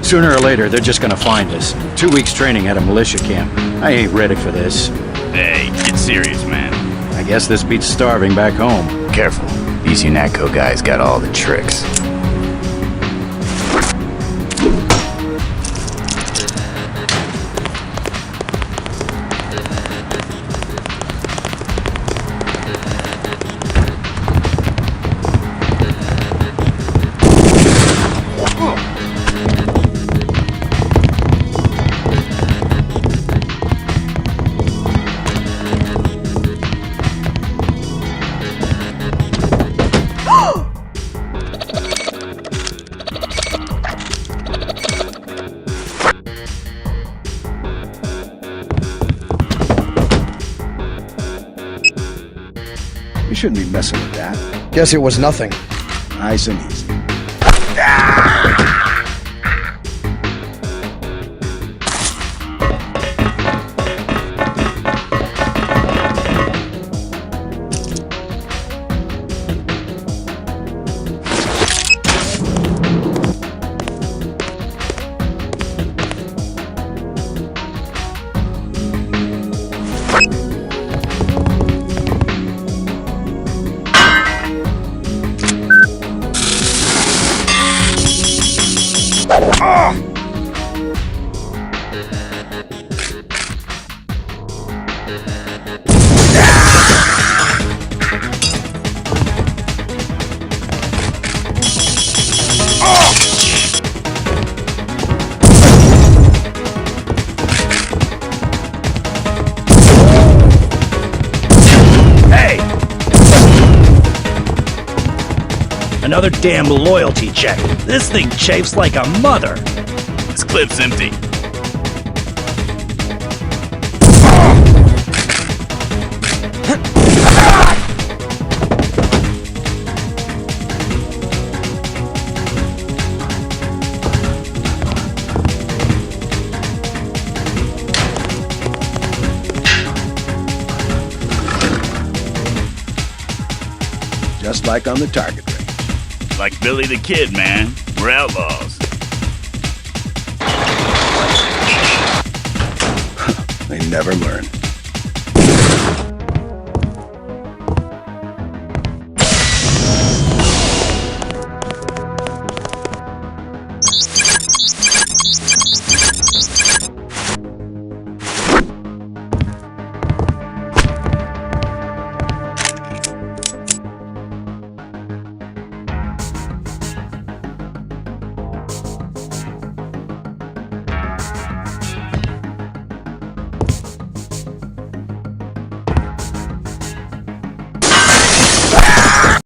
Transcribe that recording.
Sooner or later, they're just gonna find us. 2 weeks training at a militia camp. I ain't ready for this. Hey, get serious, man. I guess this beats starving back home. Careful. These UNATCO guys got all the tricks. You shouldn't be messing with that. Guess it was nothing. Nice and easy. Another damn loyalty check. This thing chafes like a mother. This clip's empty. Just like on the target range. Like Billy the Kid, man. We're outlaws. They never learn.